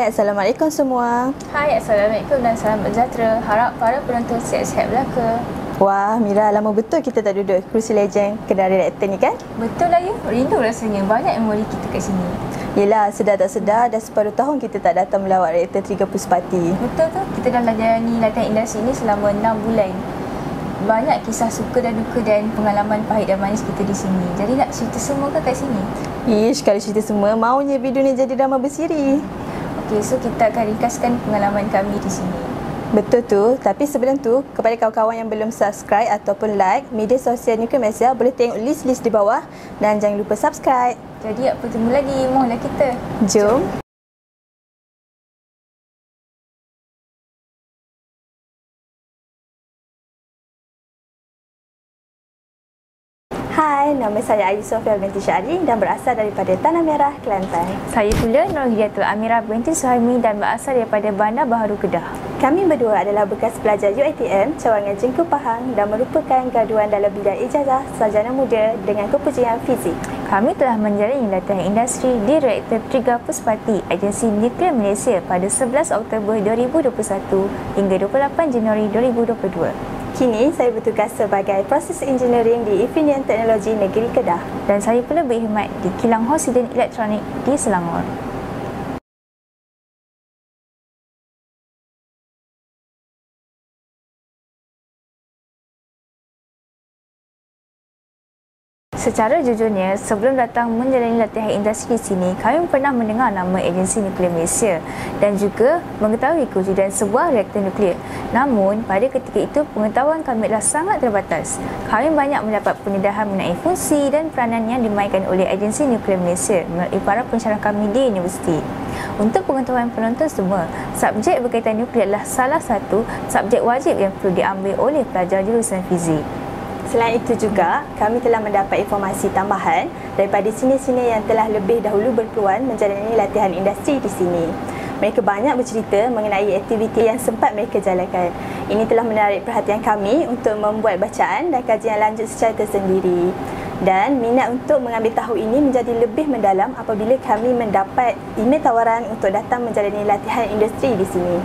Assalamualaikum semua. Hai, Assalamualaikum dan salam sejahtera. Harap para penonton sihat-sihat belaka. Wah, Mira, lama betul kita tak duduk Kerusi Legend Kenari Reaktor ni kan? Betul lah ya, rindu rasanya. Banyak memori kita kat sini. Yelah, sedar tak sedar dah separuh tahun kita tak datang melawat Reaktor 3 Puspati. Betul tu, kita dah jalani latihan industri ni selama 6 bulan. Banyak kisah suka dan duka dan pengalaman pahit dan manis kita di sini. Jadi nak cerita semua ke kat sini? Ish, kalau cerita semua, maunya video ni jadi drama bersiri. Okey, so kita akan ringkaskan pengalaman kami di sini. Betul tu, tapi sebelum tu, kepada kawan-kawan yang belum subscribe ataupun like media sosial Nuclear Malaysia, boleh tengok list-list di bawah dan jangan lupa subscribe. Jadi apa tunggu lagi? Mohonlah kita. Jom. Hai, nama saya Ayu Sofia binti Syahri dan berasal daripada Tanah Merah, Kelantan. Saya pula Nur Hidayatul Amirah binti Suhaimi dan berasal daripada Bandar Baharu, Kedah. Kami berdua adalah bekas pelajar UiTM cawangan Jengku Pahang dan merupakan graduan dalam bidang ijazah sarjana muda dengan kepujian fizik. Kami telah menjalani latihan industri di Reaktor 3 Puspati Agensi Nuklear Malaysia pada 11 Oktober 2021 hingga 28 Januari 2022. Kini saya bertugas sebagai proses engineering di Infineon Teknologi Negeri Kedah. Dan saya pula berkhidmat di kilang Hosiden Elektronik di Selangor. Secara jujurnya, sebelum datang menjalani latihan industri di sini, kami pernah mendengar nama Agensi Nuklear Malaysia dan juga mengetahui kewujudan sebuah reaktor nuklear. Namun, pada ketika itu, pengetahuan kami adalah sangat terbatas. Kami banyak mendapat pendedahan mengenai fungsi dan peranan yang dimainkan oleh Agensi Nuklear Malaysia melalui para pensyarah kami di universiti. Untuk pengetahuan penonton semua, subjek berkaitan nuklear adalah salah satu subjek wajib yang perlu diambil oleh pelajar jurusan fizik. Selain itu juga, kami telah mendapat informasi tambahan daripada senior-senior yang telah lebih dahulu berpeluang menjalani latihan industri di sini. Mereka banyak bercerita mengenai aktiviti yang sempat mereka jalankan. Ini telah menarik perhatian kami untuk membuat bacaan dan kajian lanjut secara tersendiri. Dan minat untuk mengambil tahu ini menjadi lebih mendalam apabila kami mendapat email tawaran untuk datang menjalani latihan industri di sini.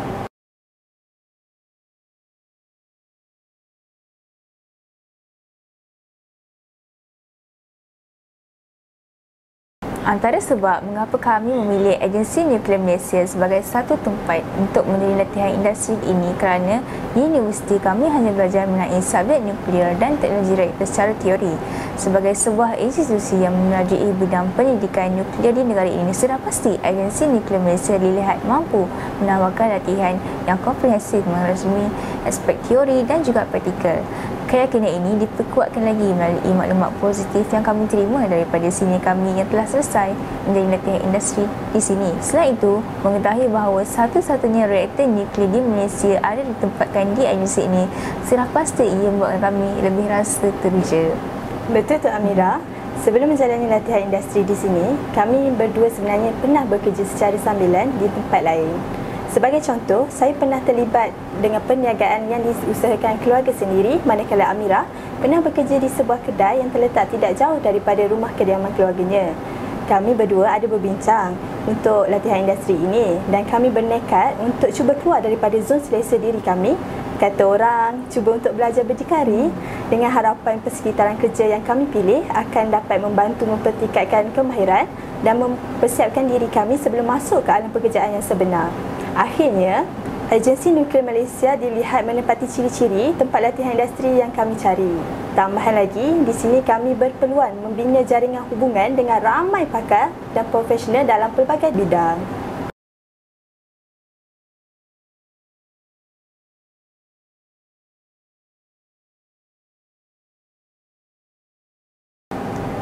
Antara sebab mengapa kami memilih Agensi Nuklear Malaysia sebagai satu tempat untuk menjalani latihan industri ini kerana di universiti kami hanya belajar mengenai subjek nuklear dan teknologi reaktor secara teori. Sebagai sebuah institusi yang memerajai bidang pendidikan nuklear di negara ini, sudah pasti Agensi Nuklear Malaysia dilihat mampu menawarkan latihan yang komprehensif mengerasmi aspek teori dan juga praktikal. Keyakinan ini diperkuatkan lagi melalui maklumat positif yang kami terima daripada senior kami yang telah selesai menjalani latihan industri di sini. Selain itu, mengetahui bahawa satu-satunya reaktor nuklear di Malaysia ada ditempatkan di agensi ini, sudah pasti ia membuatkan kami lebih rasa teruja. Betul tu Amira. Sebelum menjalani latihan industri di sini, kami berdua sebenarnya pernah bekerja secara sambilan di tempat lain. Sebagai contoh, saya pernah terlibat dengan perniagaan yang diusahakan keluarga sendiri, manakala Amira pernah bekerja di sebuah kedai yang terletak tidak jauh daripada rumah kediaman keluarganya. Kami berdua ada berbincang untuk latihan industri ini dan kami bernekat untuk cuba keluar daripada zon selesa diri kami. Kata orang, cuba untuk belajar berdikari dengan harapan persekitaran kerja yang kami pilih akan dapat membantu mempertingkatkan kemahiran dan mempersiapkan diri kami sebelum masuk ke alam pekerjaan yang sebenar. Akhirnya, Agensi Nuklear Malaysia dilihat menepati ciri-ciri tempat latihan industri yang kami cari. Tambahan lagi, di sini kami berpeluang membina jaringan hubungan dengan ramai pakar dan profesional dalam pelbagai bidang.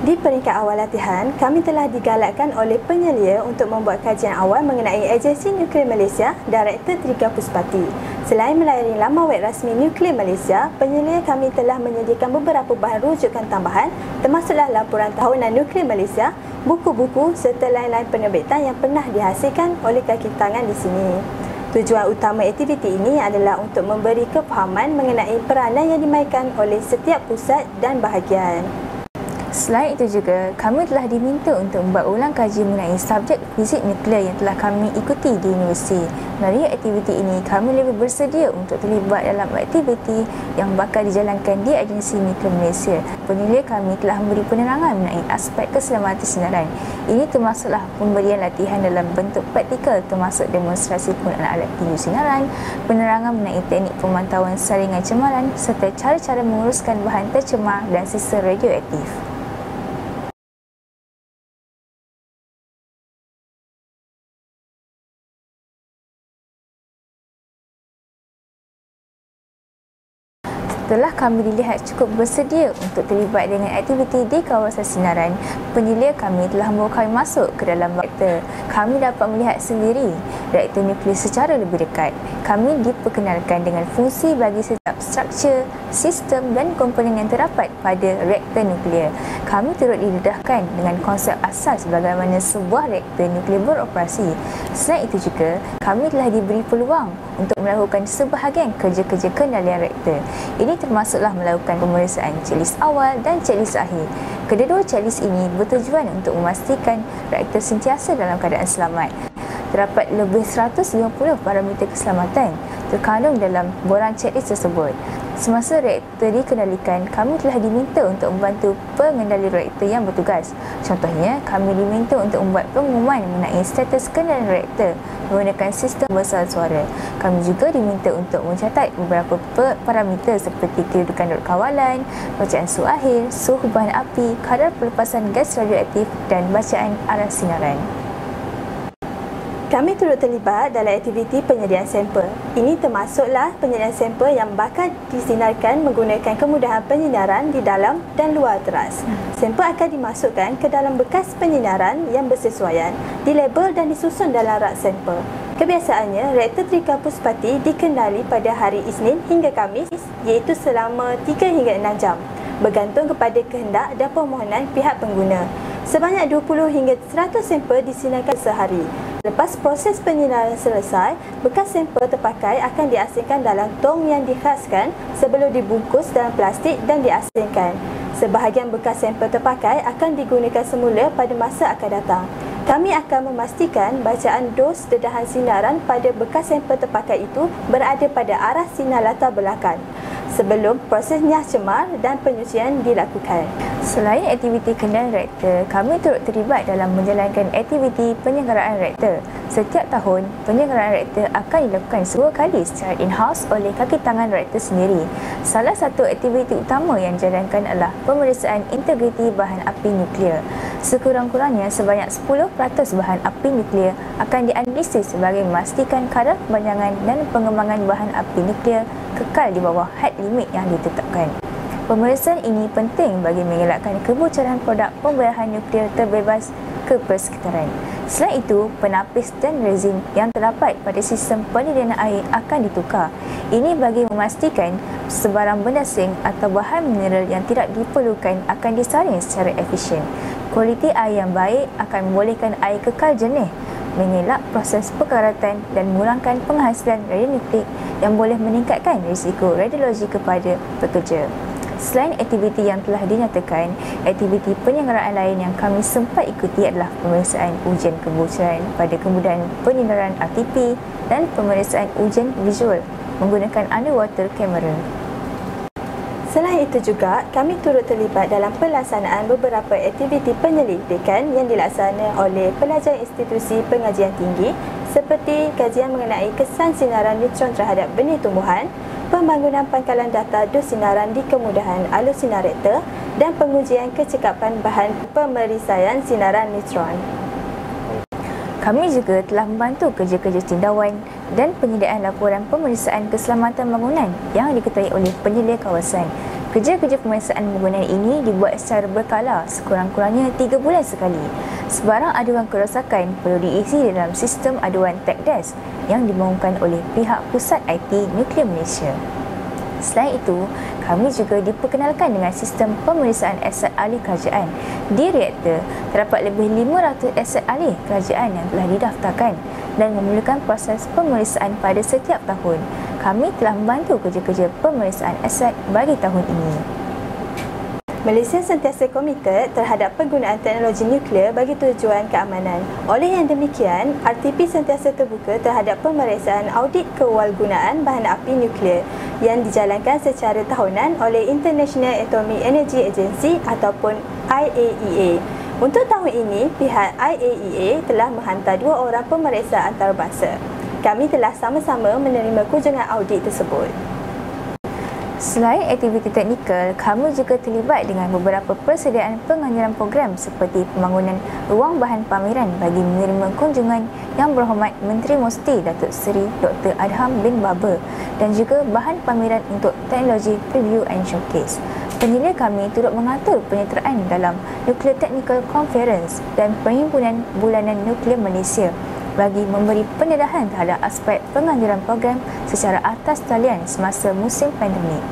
Di peringkat awal latihan, kami telah digalakkan oleh penyelia untuk membuat kajian awal mengenai Agensi Nuklear Malaysia dan Reaktor 3 Puspati. Selain melayani laman web rasmi Nuklear Malaysia, penyelia kami telah menyediakan beberapa bahan rujukan tambahan termasuklah laporan tahunan Nuklear Malaysia, buku-buku serta lain-lain penerbitan yang pernah dihasilkan oleh kaki tangan di sini. Tujuan utama aktiviti ini adalah untuk memberi kefahaman mengenai peranan yang dimainkan oleh setiap pusat dan bahagian. Selain itu juga, kami telah diminta untuk membuat ulang kaji mengenai subjek fizik nuklear yang telah kami ikuti di universiti. Melalui aktiviti ini, kami lebih bersedia untuk terlibat dalam aktiviti yang bakal dijalankan di Agensi Nuklear Malaysia. Penilai kami telah memberi penerangan mengenai aspek keselamatan sinaran. Ini termasuklah pemberian latihan dalam bentuk praktikal termasuk demonstrasi penggunaan alat tinju sinaran, penerangan mengenai teknik pemantauan saringan cemaran serta cara-cara menguruskan bahan tercemar dan sisa radioaktif. Setelah kami dilihat cukup bersedia untuk terlibat dengan aktiviti di kawasan sinaran, penilai kami telah membawa kami masuk ke dalam reaktor. Kami dapat melihat sendiri reaktor nuklear secara lebih dekat. Kami diperkenalkan dengan fungsi bagi setiap struktur, sistem dan komponen yang terdapat pada reaktor nuklear. Kami turut didedahkan dengan konsep asas bagaimana sebuah reaktor nuklear beroperasi. Selain itu juga, kami telah diberi peluang untuk melakukan sebahagian kerja-kerja kendalian reaktor. Ini termasuklah melakukan pemeriksaan checklist awal dan checklist akhir. Kedua-dua checklist ini bertujuan untuk memastikan reaktor sentiasa dalam keadaan selamat. Terdapat lebih 150 parameter keselamatan terkandung dalam borang checklist tersebut. Semasa reaktor dikendalikan, kami telah diminta untuk membantu pengendali reaktor yang bertugas. Contohnya, kami diminta untuk membuat pengumuman mengenai status kendalian reaktor menggunakan sistem besar suara. Kami juga diminta untuk mencatat beberapa parameter seperti kedudukan duduk kawalan, bacaan suhu akhir, suhu bahan api, kadar pelepasan gas radioaktif dan bacaan arah sinaran. Kami turut terlibat dalam aktiviti penyediaan sampel. Ini termasuklah penyediaan sampel yang bakal disinarkan menggunakan kemudahan penyinaran di dalam dan luar teras. Sampel akan dimasukkan ke dalam bekas penyinaran yang bersesuaian, dilabel dan disusun dalam rak sampel. Kebiasaannya, reaktor Trikampus Pati dikendali pada hari Isnin hingga Khamis, iaitu selama 3 hingga 6 jam, bergantung kepada kehendak dan permohonan pihak pengguna. Sebanyak 20 hingga 100 sampel disinarkan sehari. Lepas proses penyinaran selesai, bekas sampel terpakai akan diasingkan dalam tong yang dikhaskan sebelum dibungkus dalam plastik dan diasingkan. Sebahagian bekas sampel terpakai akan digunakan semula pada masa akan datang. Kami akan memastikan bacaan dos dedahan sinaran pada bekas sampel terpakai itu berada pada arah sinar latar belakang sebelum proses nyah cemar dan penyucian dilakukan. Selain aktiviti kendalian reaktor, kami turut terlibat dalam menjalankan aktiviti penyelenggaraan reaktor. Setiap tahun, penyelenggaraan reaktor akan dilakukan 2 kali secara in-house oleh kaki tangan reaktor sendiri. Salah satu aktiviti utama yang dijalankan adalah pemeriksaan integriti bahan api nuklear. Sekurang-kurangnya sebanyak 10% bahan api nuklear akan dianalisis sebagai memastikan kadar kepanjangan dan pengembangan bahan api nuklear kekal di bawah had limit yang ditetapkan. Pemeriksaan ini penting bagi mengelakkan kebocoran produk pembayaran nuklear terbebas ke persekitaran. Selain itu, penapis dan rezin yang terdapat pada sistem penyediaan air akan ditukar. Ini bagi memastikan sebarang benda seng atau bahan mineral yang tidak diperlukan akan disaring secara efisien. Kualiti air yang baik akan membolehkan air kekal jernih, mengelak proses pekaratan dan mengurangkan penghasilan radionukleik yang boleh meningkatkan risiko radiologi kepada pekerja. Selain aktiviti yang telah dinyatakan, aktiviti penyelenggaraan lain yang kami sempat ikuti adalah pemeriksaan ujian kebocoran pada kemudahan penyinaran RTP dan pemeriksaan ujian visual menggunakan underwater camera. Selain itu juga, kami turut terlibat dalam pelaksanaan beberapa aktiviti penyelidikan yang dilaksanakan oleh pelajar institusi pengajian tinggi seperti kajian mengenai kesan sinaran neutron terhadap benih tumbuhan, pembangunan pangkalan data dos sinaran di kemudahan alus sinar reaktor dan pengujian kecekapan bahan pemeristaian sinaran neutron. Kami juga telah membantu kerja-kerja cendawan dan penyediaan laporan pemeriksaan keselamatan bangunan yang diketuai oleh penyelia kawasan. Kerja-kerja pemeriksaan bangunan ini dibuat secara berkala sekurang-kurangnya 3 bulan sekali. Sebarang aduan kerosakan perlu diisi dalam sistem aduan TechDesk yang dibangunkan oleh pihak Pusat IT Nuklear Malaysia. Selain itu, kami juga diperkenalkan dengan sistem pemeriksaan aset ahli kerajaan. Di reaktor, terdapat lebih 500 aset ahli kerajaan yang telah didaftarkan dan memerlukan proses pemeriksaan pada setiap tahun. Kami telah membantu kerja-kerja pemeriksaan aset bagi tahun ini. Malaysia sentiasa komited terhadap penggunaan teknologi nuklear bagi tujuan keamanan. Oleh yang demikian, RTP sentiasa terbuka terhadap pemeriksaan audit kewalgunaan bahan api nuklear yang dijalankan secara tahunan oleh International Atomic Energy Agency ataupun IAEA. Untuk tahun ini, pihak IAEA telah menghantar 2 orang pemeriksa antarabangsa. Kami telah sama-sama menerima kunjungan audit tersebut. Selain aktiviti teknikal, kami juga terlibat dengan beberapa persediaan penganjuran program seperti pembangunan ruang bahan pameran bagi menerima kunjungan Yang Berhormat Menteri Musti Datuk Seri Dr. Adham bin Baber dan juga bahan pameran untuk teknologi preview and showcase. Penyelia kami turut mengatur penyertaan dalam Nuclear Technical Conference dan Perhimpunan Bulanan Nuklear Malaysia bagi memberi pendedahan terhadap aspek penganjuran program secara atas talian semasa musim pandemik.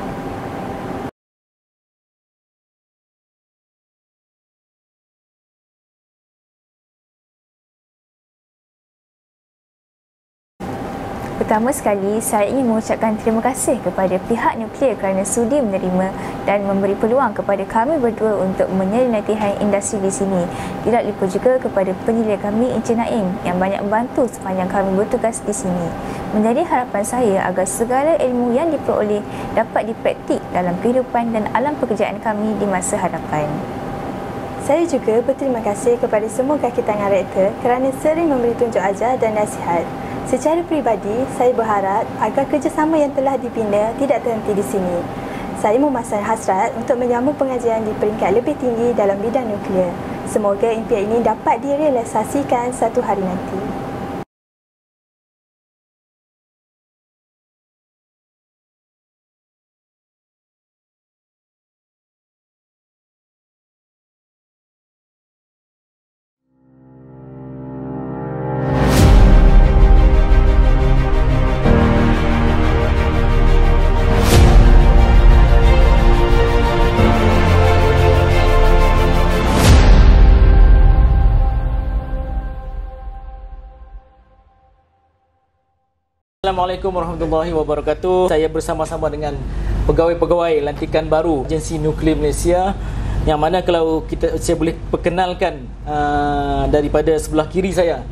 Pertama sekali, saya ingin mengucapkan terima kasih kepada pihak nuklear kerana sudi menerima dan memberi peluang kepada kami berdua untuk menyeli latihan industri di sini. Tidak lupa juga kepada penyelia kami Encik Naim yang banyak membantu sepanjang kami bertugas di sini. Menjadi harapan saya agar segala ilmu yang diperoleh dapat dipraktik dalam kehidupan dan alam pekerjaan kami di masa hadapan. Saya juga berterima kasih kepada semua kaki tangan rektor kerana sering memberi tunjuk ajar dan nasihat. Secara peribadi, saya berharap agar kerjasama yang telah dibina tidak terhenti di sini. Saya memasang hasrat untuk menyambung pengajian di peringkat lebih tinggi dalam bidang nuklear. Semoga impian ini dapat direalisasikan satu hari nanti. Assalamualaikum warahmatullahi wabarakatuh. Saya bersama-sama dengan pegawai-pegawai lantikan baru Agensi Nuklear Malaysia, yang mana kalau saya boleh perkenalkan daripada sebelah kiri saya,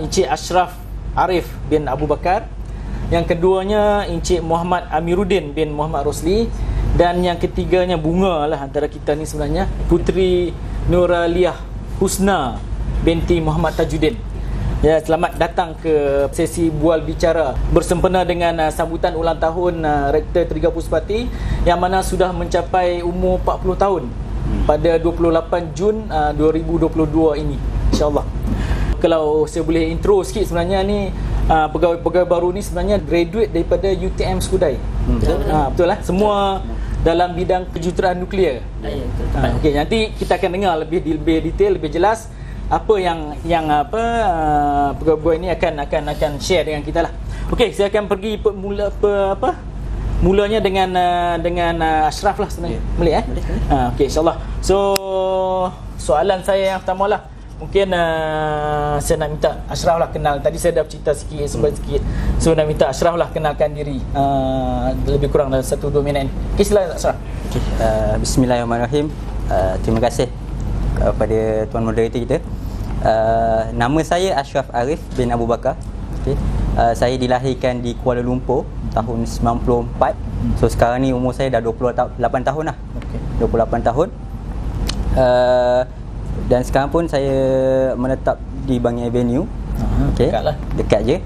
Encik Ashraf Arif bin Abu Bakar. Yang keduanya Encik Muhammad Amiruddin bin Muhammad Rosli, dan yang ketiganya bunga lah antara kita ni sebenarnya, Puteri Nuraliah Husna binti Muhammad Tajuddin. Ya, selamat datang ke sesi bual bicara bersempena dengan sambutan ulang tahun Rektor Teri Gapus Pati yang mana sudah mencapai umur 40 tahun pada 28 Jun 2022 ini, insya-Allah. Kalau saya boleh intro sikit, sebenarnya ni pegawai-pegawai baru ni sebenarnya graduate daripada UTM Skudai. Betul lah, semua dalam bidang kejuruteraan nuklear. Okey, nanti kita akan dengar lebih detail, lebih jelas apa yang pegawai ini akan share dengan kita lah. Okey, saya akan pergi mulanya dengan Ashraf lah sebenarnya. Boleh okey, insya-Allah. So soalan saya yang pertama lah, mungkin saya nak minta Ashraf lah kenal. Tadi saya dah cerita sikit, sikit. So nak minta Ashraf lah kenalkan diri lebih kurang dalam 1-2 minit. Okey, silakan Ashraf. Okay, bismillahirrahmanirrahim. Terima kasih kepada tuan moderator kita. Nama saya Ashraf Arif bin Abu Bakar. Okay. Saya dilahirkan di Kuala Lumpur tahun 94. So sekarang ni umur saya dah 28 tahun lah. 28 tahun. Dan sekarang pun saya menetap di Bangi Avenue. Okay. Dekat je.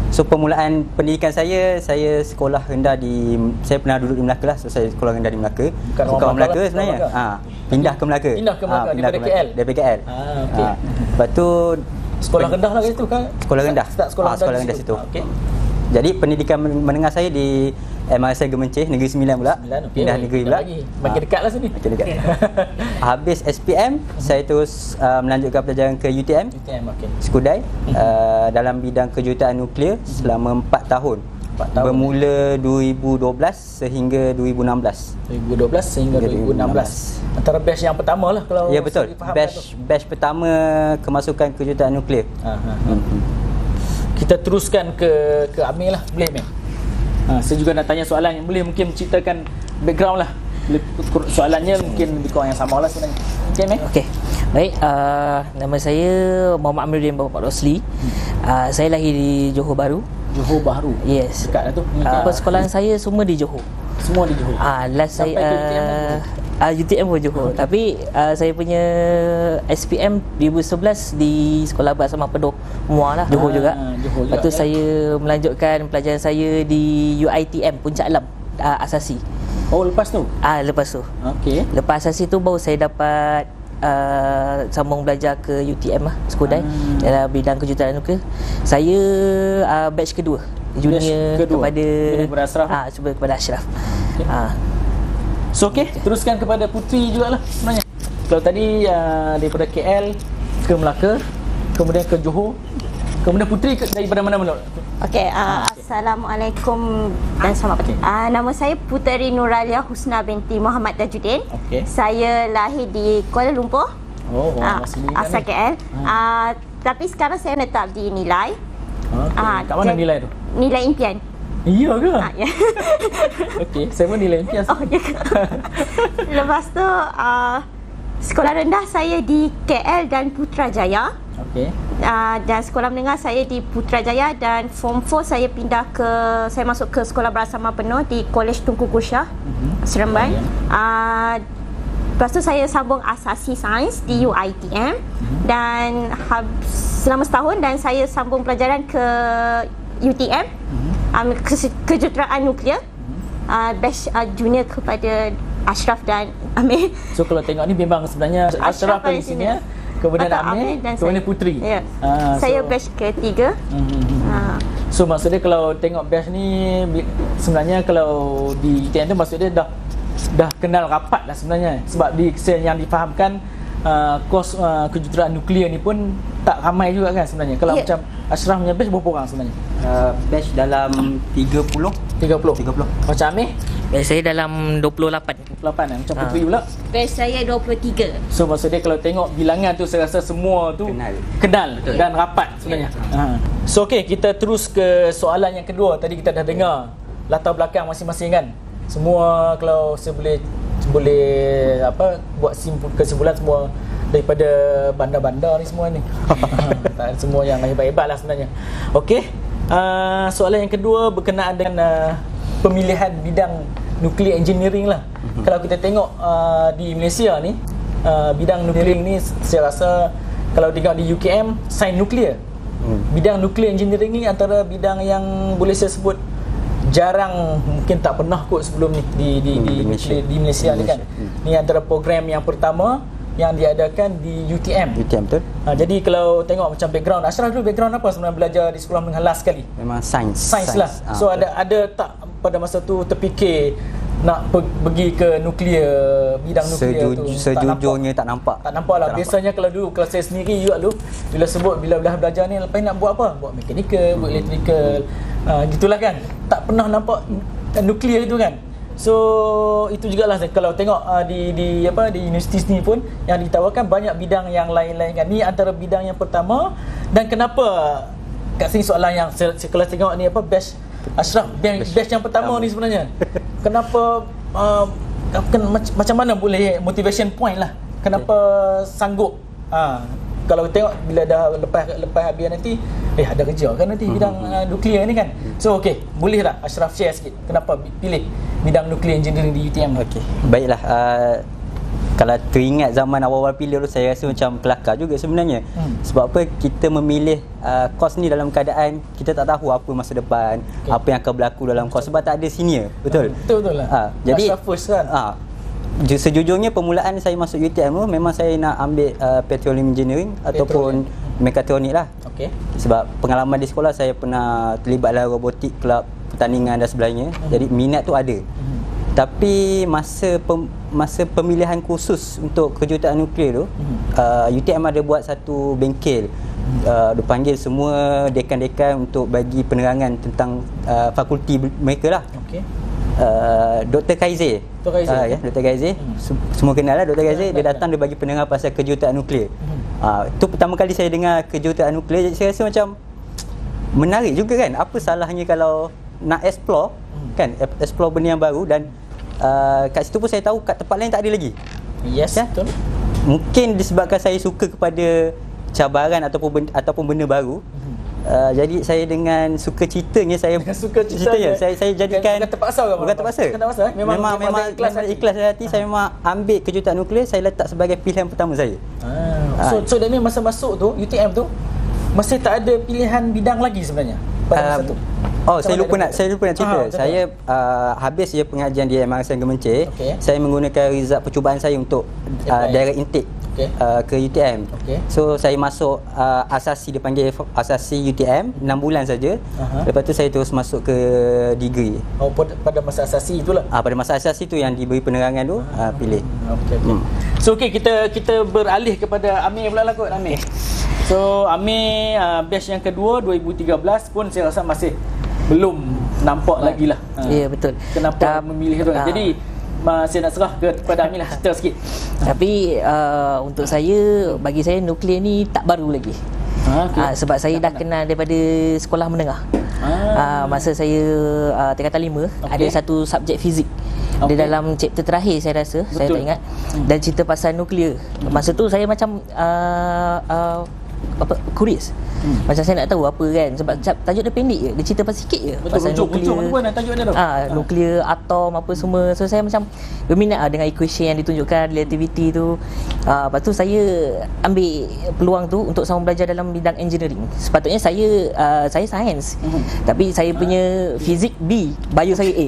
So permulaan pendidikan saya sekolah rendah saya pernah duduk di Melaka lah. So saya sekolah rendah di Melaka. Bukan Melaka sebenarnya. Pindah ke Melaka. Daripada KL. Daripada KL. Okey. Lepas tu sekolah rendah lah itu kan? Sekolah rendah. Sekolah rendah situ. Okey. Jadi pendidikan menengah saya di MRSI Gemencih Negeri Sembilan pula. Pindah negeri pula. Makin dekat lah sini. Makin dekat. Habis SPM, saya terus melanjutkan pelajaran ke UTM. Skudai, dalam bidang kejuruteraan nuklear selama 4 tahun. Bermula 2012 sehingga 2016. 2012 sehingga 2016. Antara batch yang pertama lah kalau. Ya, betul. Batch pertama kemasukan kejuruteraan nuklear. Kita teruskan ke Amir lah. Boleh, Amir? Saya juga nak tanya soalan yang boleh mungkin ceritakan background lah. Soalannya mungkin lebih kurang yang sama lah sebenarnya. Okey, Mek? Okey. Baik, nama saya Muhammad Amiruddin Bapak Rosli. Saya lahir di Johor Bahru. Johor Bahru. Yes. Dekat lah tu. Persekolahan saya semua di Johor. Semua di Johor. Last Sampai ke UTM pun Johor. Tapi saya punya SPM 2011 di Sekolah Bersama Pedoh Muar lah, Johor juga. Johor juga. Lepas tu saya melanjutkan pelajaran saya di UiTM Puncak Alam Asasi. Oh, lepas tu? Lepas tu. Okey. Lepas asasi tu baru saya dapat sambung belajar ke UTM lah, Skudai, dalam bidang kejuruteraan nuklear. Saya batch kedua, junior kepada Ashraf. kepada Ashraf. Okay. So teruskan kepada Putri jugalah sebenarnya. Kalau tadi daripada KL ke Melaka, kemudian ke Johor, kemudian Putri daripada mana-mana? Okey, Assalamualaikum dan selamat pagi. Nama saya Puteri Nuralia Husna binti Muhammad Tajuddin. Okey. Saya lahir di Kuala Lumpur. Oh, asli asal KL. Tapi sekarang saya menetap di Nilai. Kat mana Nilai tu? Nilai Impian. Iya ke? Ya. Okey, saya pun Nilai Impian. Oh, ya ke? Lepas tu sekolah rendah saya di KL dan Putrajaya. Okey. Dan sekolah menengah saya di Putrajaya, dan form 4 saya saya masuk ke sekolah bersama penuh di Kolej Tunku Gusya, Seremban. Lepas tu saya sambung asasi sains di UiTM dan selama setahun, dan saya sambung pelajaran ke UTM, kejuruteraan nuklear, batch junior kepada Ashraf dan Amir. So kalau tengok ni memang sebenarnya Ashraf dari sini ya. Kemudian Amir dan kemudian Putri. Ya. Saya batch ketiga. So maksudnya kalau tengok batch ni sebenarnya kalau di UTM tu maksudnya dah kenal rapat lah sebenarnya. Sebab yang difahamkan kos kejuruteraan nuklear ni pun tak ramai juga kan sebenarnya. Kalau macam Ashraf punya batch berapa orang sebenarnya? Batch dalam 30. Macam Amir? Batch saya dalam 28. 28 macam Putri pula? Batch saya 23. So maksudnya kalau tengok bilangan tu saya rasa semua tu kenal dan rapat sebenarnya. So kita terus ke soalan yang kedua. Tadi kita dah dengar latar belakang masing-masing kan. Semua kalau saya boleh buat kesimpulan semua daripada bandar-bandar ni semua ni. Semua yang hebat-hebat lah sebenarnya. Soalan yang kedua berkenaan dengan pemilihan bidang nuclear engineering lah. Kalau kita tengok di Malaysia ni, bidang nuclear ni saya rasa kalau tengok di UKM, sains nuklear. Bidang nuclear engineering ni antara bidang yang boleh saya sebut jarang, mungkin tak pernah kot sebelum ni di Malaysia ni kan. Ni antara program yang pertama yang diadakan di UTM. Betul. Jadi kalau tengok macam background Ashraf dulu, background apa sebenarnya belajar di sekolah menengah last sekali? Memang sains lah. So ada tak pada masa tu terfikir nak pergi ke nuklear, bidang nuklear tu? Sejujurnya tak nampak lah. Biasanya kalau dulu, kalau saya sendiri juga dulu, bila sebut bila belajar ni, lepas nak buat apa? Buat mechanical, buat electrical, gitulah kan. Tak pernah nampak nuklear itu kan. So itu jugalah kalau tengok di universiti sini pun yang ditawarkan banyak bidang yang lain-lain kan. Ni antara bidang yang pertama. Dan kenapa kat sini soalan yang kalau tengok ni batch Ashraf, batch yang pertama ni sebenarnya. Kenapa macam mana boleh motivation point lah. Kenapa sanggup kalau tengok bila dah lepas habis nanti ada kerja kan nanti bidang nuklear ni kan. So boleh tak Ashraf share sikit kenapa pilih bidang nuclear engineering di UTM? Baiklah, kalau teringat zaman awal-awal pilih tu saya rasa macam kelakar juga sebenarnya. Sebab apa kita memilih kos ni dalam keadaan kita tak tahu apa masa depan, apa yang akan berlaku dalam kos sebab tak ada senior. Betul lah. Jadi first kan. Sejujurnya permulaan saya masuk UTM tu memang saya nak ambil petroleum engineering ataupun mekatronik lah. Sebab pengalaman di sekolah saya pernah terlibat dalam robotik, kelab pertandingan dan sebagainya. Jadi minat tu ada. Tapi masa pemilihan khusus untuk kejuruteraan nuklear tu, UTM ada buat satu bengkel. Dia panggil semua dekan-dekan untuk bagi penerangan tentang fakulti mereka lah. Dr. Kaiser. Dr. Kaiser. Semua kenal lah Dr. Kaiser. Dia datang, dia bagi penerangan pasal kejuruteraan nuklear. Itu pertama kali saya dengar kejuruteraan nuklear. Jadi saya rasa macam menarik juga kan. Apa salahnya kalau nak explore kan, explore benda yang baru. Dan kat situ pun saya tahu kat tempat lain tak ada lagi. Yes, betul. Mungkin disebabkan saya suka kepada cabaran ataupun benda baru. Jadi saya dengan suka citanya saya saya jadikan bukan terpaksa ke? Bukan terpaksa. Memang ikhlas hati. Saya memang ambil kejuruteraan nuklear, saya letak sebagai pilihan pertama saya. So that means masa masuk tu UTM tu masih tak ada pilihan bidang lagi sebenarnya pada masa tu. Saya lupa nak cerita. Saya habis je pengajian di MRSN Gemencir. Saya menggunakan result percubaan saya untuk direct intake ke UTM. So saya masuk asasi, dia panggil asasi UTM 6 bulan saja. Lepas tu saya terus masuk ke degree. Pada masa asasi itulah. Pada masa asasi tu yang diberi penerangan tu pilih. So kita beralih kepada Amir pula lah kot. Amir. So Amir batch yang kedua 2013 pun saya rasa masih belum nampak lagi lah. Ya, betul. Kenapa memilih tu? Jadi saya nak serah kepada Amir lah, cerita sikit. Tapi untuk saya, bagi saya nuklear ni tak baru lagi. Sebab saya dah kenal daripada sekolah menengah. Masa saya tingkatan 5, ada satu subjek fizik. Dia dalam chapter terakhir saya rasa, saya tak ingat. Dan cerita pasal nuklear. Masa tu saya macam curious. Macam saya nak tahu apa kan, sebab tajuk dia pendek je, dia cerita pasal sikit je. Pasal nuklear, tajuk dia tu. Nuklear, atom apa semua. So saya macam berminat dengan equation yang ditunjukkan, relativity tu. Lepas tu saya ambil peluang tu untuk sama belajar dalam bidang engineering. Sepatutnya saya sains, tapi saya punya fizik B, bio saya A.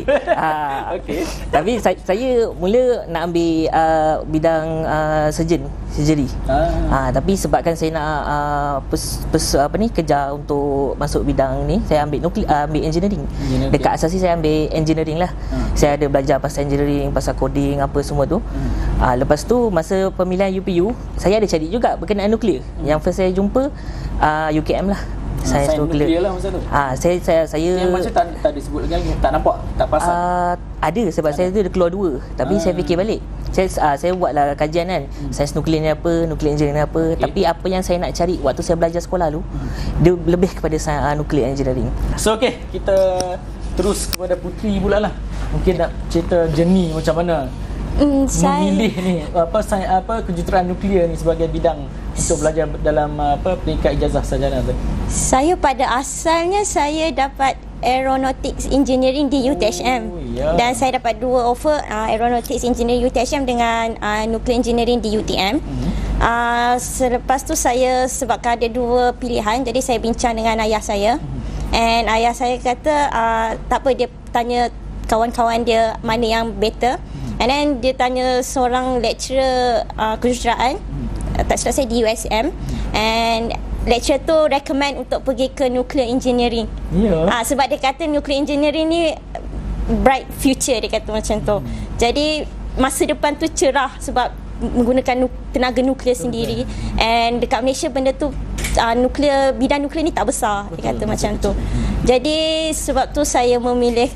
Tapi saya mula nak ambil bidang surgery. Tapi sebabkan saya nak kejar untuk masuk bidang ni, saya ambil ambil engineering. Dekat asasi saya ambil engineering lah. Saya ada belajar pasal engineering, pasal coding apa semua tu. Lepas tu masa pemilihan UPU, saya ada cari juga berkenaan nuklear. Yang first saya jumpa UKM lah. Sains nuklear lah masa tu. Saya yang macam tak disebut lagi, tak nampak, tak pasal. Ada sebab saya tu ada keluar 2. Tapi saya fikir balik. Saya buatlah kajian kan, sains nuklear ni apa, nuklear engineering ni apa. Tapi apa yang saya nak cari waktu saya belajar sekolah dulu, dia lebih kepada nuklear engineering. So kita terus kepada Putri pula lah. Mungkin nak cerita journey macam mana memilih ni kejuruteraan nuklear ni sebagai bidang untuk belajar dalam peringkat ijazah sarjana tu. Saya pada asalnya saya dapat Aeronautics Engineering di UTHM. Dan saya dapat 2 offer, Aeronautics Engineering UTHM dengan Nuclear Engineering di UTM. Selepas tu saya, sebabkan ada 2 pilihan, jadi saya bincang dengan ayah saya. And ayah saya kata tak apa, dia tanya kawan-kawan dia mana yang better. And then dia tanya seorang lecturer kejuruteraan, tak silap saya di USM. And lecturer tu recommend untuk pergi ke nuclear engineering. Sebab dia kata nuclear engineering ni bright future, dia kata macam tu. Jadi masa depan tu cerah sebab menggunakan tenaga nuklear sendiri. And dekat Malaysia benda tu bidang nuklear ni tak besar, dia kata macam tu. Jadi sebab tu saya memilih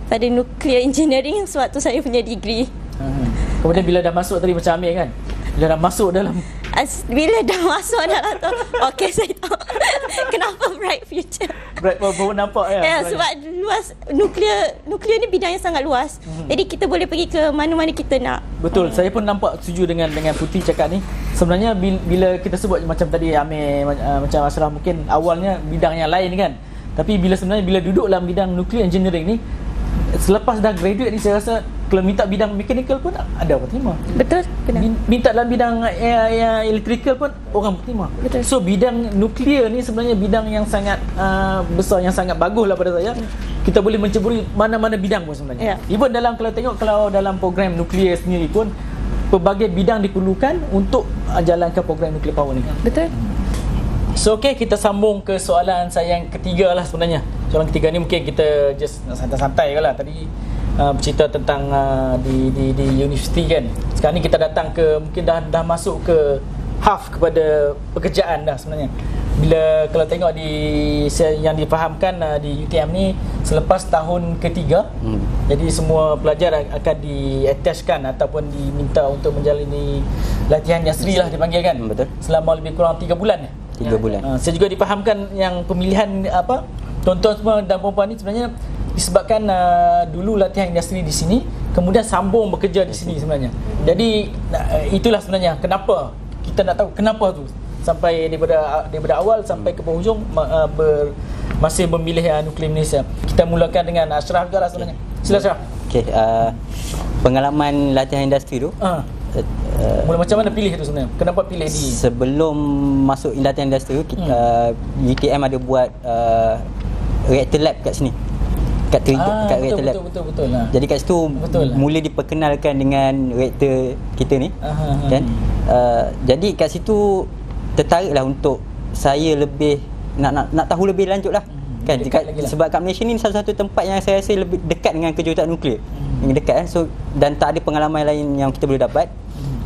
pada nuclear engineering, sebab tu saya punya degree. Kemudian bila dah masuk tadi macam Amir kan, bila dah masuk dalam tu, okey, saya tahu kenapa bright future. Baru nampak ya. Sebab luas, nuklear ni bidang yang sangat luas. Jadi kita boleh pergi ke mana-mana kita nak. Betul, saya pun nampak setuju dengan Putri cakap ni. Sebenarnya bila kita sebut macam tadi Amir, macam Ashraf, mungkin awalnya bidang yang lain kan. Tapi bila duduk dalam bidang nuclear engineering ni, selepas dah graduate ni, saya rasa kalau minta bidang mechanical pun ada orang terima. Betul, benar. Minta dalam bidang electrical pun orang terima. Betul. So bidang nuklear ni sebenarnya bidang yang sangat besar, yang sangat baguslah pada saya. Kita boleh menceburi mana-mana bidang pun sebenarnya. Even kalau dalam program nuklear sendiri pun pelbagai bidang diperlukan untuk jalankan program nuclear power ni. Betul. So kita sambung ke soalan saya yang ketiga lah sebenarnya. Soalan ketiga ni mungkin kita just santai-santai je lah. Tadi bercerita tentang di universiti kan. Sekarang ni kita datang ke, mungkin dah masuk ke half kepada pekerjaan dah sebenarnya. Bila kalau tengok yang difahamkan di UTM ni selepas tahun ketiga, jadi semua pelajar akan di-attachkan ataupun diminta untuk menjalani latihan yasri lah dipanggil kan. Betul. Selama lebih kurang 3 bulan. 3 bulan. Saya juga difahamkan yang pemilihan tuan-tuan semua dan perempuan ni sebenarnya disebabkan dulu latihan industri di sini, kemudian sambung bekerja di sini sebenarnya. Jadi itulah sebenarnya kenapa kita nak tahu kenapa tu sampai daripada awal sampai ke penghujung masih memilih Nuklear Malaysia. Kita mulakan dengan Ashraf juga lah sebenarnya. Sila Ashraf. Okey, pengalaman latihan industri tu mula macam mana pilih tu sebenarnya? Kenapa pilih di sebelum masuk latihan industri tu UTM ada buat reactor lab kat sini. Kat reactor lab. Betul lah. Jadi kat situ mula diperkenalkan dengan reaktor kita ni. Kan? Jadi kat situ tertariklah untuk saya lebih nak tahu lebih lanjut lah. Kan sebab kat Malaysia ni salah satu tempat yang saya rasa lebih dekat dengan kejuruteraan nuklear. Yang dekat kan. So dan tak ada pengalaman lain yang kita boleh dapat.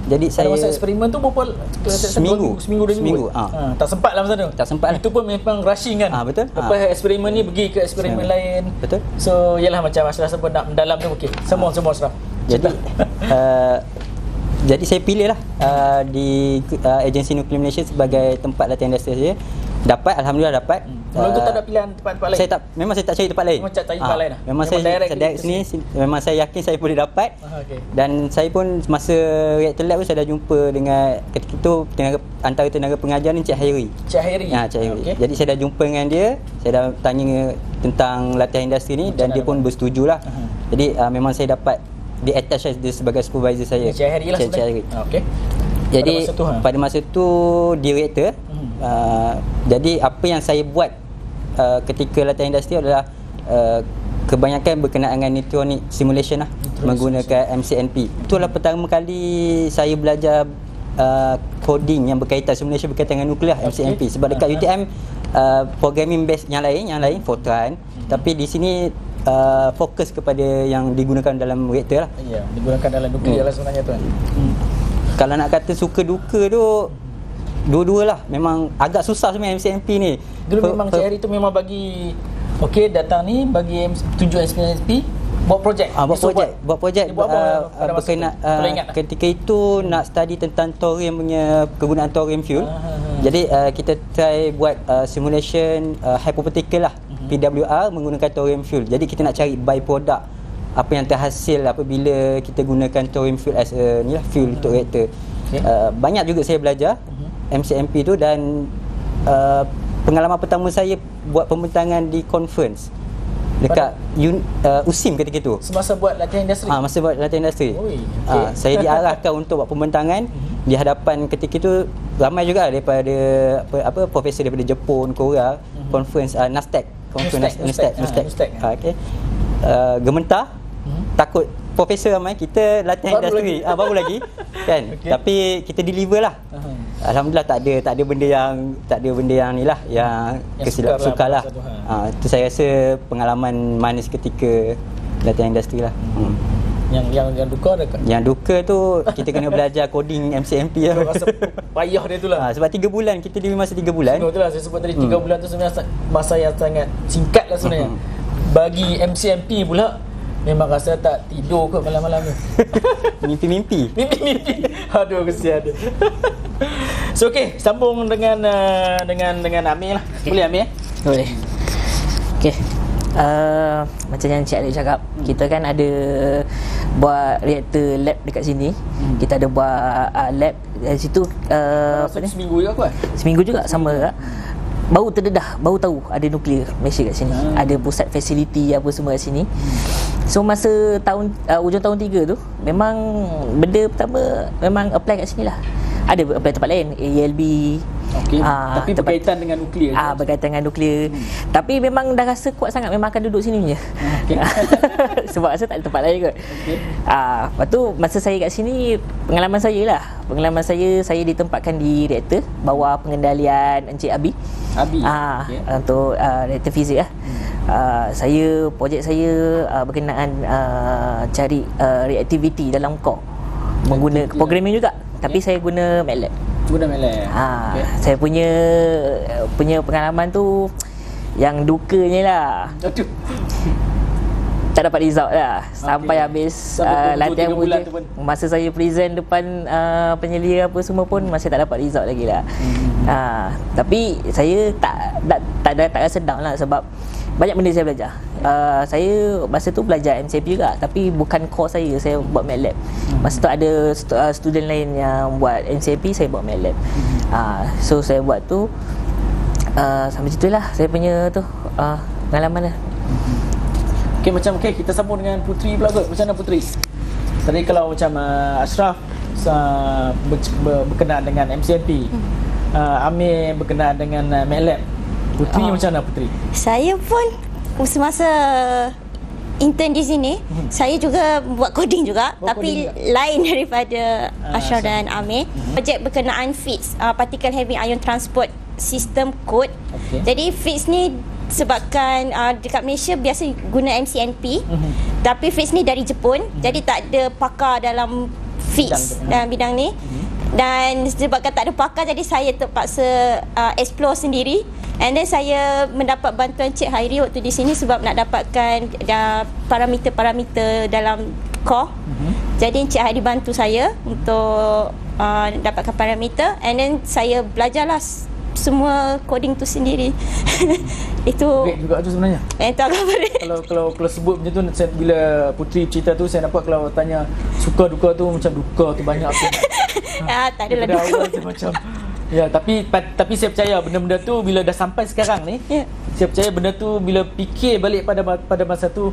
Jadi saya masa eksperimen tu berapa seminggu 2 minggu. Tak sempat lah masa tu. Tak sempat lah. Itu pun memang rushing kan. Betul. Lepas eksperimen ni pergi ke eksperimen lain. Betul. So yalah macam Ashraf sebut nak mendalam tu okey. Semua Ashraf. Jadi saya pilih lah di agensi Nuklear Malaysia sebagai tempat latihan industri saya. Alhamdulillah dapat. Sebelum tu tak ada pilihan tempat lain? Memang saya tak cari tempat lain. Memang cari tempat lain lah? Memang saya direct sini, memang saya yakin saya boleh dapat. Dan saya pun masa reactor lab tu saya dah jumpa dengan ketika tu antara tenaga pengajar ni Cik Hairi. Cik Hairi? Cik Hairi. Jadi saya dah jumpa dengan dia, saya dah tanya tentang latihan industri ni dan dia pun bersetuju lah. Jadi memang saya dapat di-attach dia sebagai supervisor saya. Cik Hairi lah sebenarnya? Okey. Jadi pada masa tu di reaktor jadi apa yang saya buat ketika latihan industri adalah kebanyakan berkenaan dengan electronic simulation lah, menggunakan MCNP. Itulah pertama kali saya belajar coding yang berkaitan simulation berkaitan dengan nuklear, MCNP. Sebab dekat UTM programming base yang lain Fortran, tapi di sini fokus kepada yang digunakan dalam reaktor lah. Ya, digunakan dalam nuklear lah sebenarnya tuan. Kalau nak kata suka duka tu dua-dua lah. Memang agak susah sebenarnya MCNP ni. Dulu memang Cik Hairi tu memang bagi datang ni bagi tunjuk MCNP buat projek. Buat projek berkenaan ketika itu nak study tentang thorium punya kegunaan thorium fuel. Jadi kita try buat simulation hypothetical lah, PWR menggunakan thorium fuel. Jadi kita nak cari byproduct apa yang terhasil apabila kita gunakan thorium fuel as a fuel untuk reaktor. Banyak juga saya belajar MCNP tu dan pengalaman pertama saya buat pembentangan di conference dekat USIM ketika tu. Semasa buat latihan industri? Masa buat latihan industri. Saya diarahkan untuk buat pembentangan di hadapan ketika itu ramai juga daripada profesor daripada Jepun, Korea, conference NASTEC. Okey. Gementar, takut profesor ramai, kita latihan industri baru lagi kan. Tapi kita deliver lah. Alhamdulillah tak ada benda yang ni lah yang suka lah. Itu saya rasa pengalaman manis ketika latihan industri lah. Yang duka ada? Yang duka tu kita kena belajar coding MCNP lah. Rasa payah dia tu lah. Sebab 3 bulan, kita diberi masa 3 bulan. Betul lah, saya sebut tadi 3 bulan tu sebenarnya masa yang sangat singkat lah sebenarnya. Bagi MCNP pula memang rasa tak tidur kot malam-malam tu. Mimpi-mimpi. Aduh, kesian dia. So okey, sambung dengan Amir lah. Boleh Amir? Boleh. Okey. Macam yang Cik Alif cakap, kita kan ada buat reaktor lab dekat sini. Kita ada buat lab dari situ seminggu juga kot? Seminggu juga, sama juga. Baru terdedah, baru tahu ada nuklear Malaysia kat sini. Ada pusat fasiliti apa semua kat sini. So masa hujung tahun 3 tu, memang benda pertama memang apply kat sini lah. Ada apply tempat lain, AELB. Tapi berkaitan dengan nuklear. Berkaitan dengan nuklear. Tapi memang dah rasa kuat sangat memang akan duduk sini punya. Sebab rasa tak ada tempat lain kot. Lepas tu masa saya kat sini, pengalaman saya ditempatkan di reaktor bawah pengendalian Encik Abi. Untuk reaktor fizik lah. Projek saya berkenaan cari reaktiviti dalam core, menggunakan programming juga, tapi saya guna MATLAB. Saya punya pengalaman tu yang dukanya lah. Tak dapat result lah sampai habis latihan projek. Masa saya present depan penyelia apa semua pun masih tak dapat result lagi lah. Tapi saya tak rasa down lah, sebab banyak benda saya belajar. Saya masa tu belajar MCP juga, tapi bukan core saya buat MATLAB. Masa tu ada student lain yang buat MCP, saya buat MATLAB. So saya buat tu sampai situ lah saya punya tu pengalaman lah. Okey, kita sambung dengan Putri pula kot. Macam mana Putri? Tadi kalau macam Ashraf berkenaan dengan MCMP, Amir berkenaan dengan MATLAB. Putri macam mana Putri? Saya pun semasa intern di sini, saya juga buat coding juga, tapi lain daripada Ashraf dan Amir. Projek berkenaan FITS, Particle Heavy Ion Transport System Code. Jadi FITS ni sebabkan dekat Malaysia biasa guna MCNP, tapi FITS ni dari Jepun, jadi tak ada pakar dalam FITS dalam bidang ni. Dan sebabkan tak ada pakar, jadi saya terpaksa explore sendiri. And then saya mendapat bantuan Cik Hairi waktu di sini sebab nak dapatkan parameter-parameter dalam core. Jadi Cik Hairi bantu saya untuk dapatkan parameter, and then saya belajarlah semua coding tu sendiri. Itu Great juga tu sebenarnya. Itu agak berat. Kalau sebut macam tu, bila Putri cerita tu, saya nampak kalau tanya suka duka tu, macam duka tu banyak tu. Tak adalah Daripada duka. awal tu macam ya, tapi saya percaya benda-benda tu bila dah sampai sekarang ni, saya percaya benda tu bila fikir balik pada masa tu,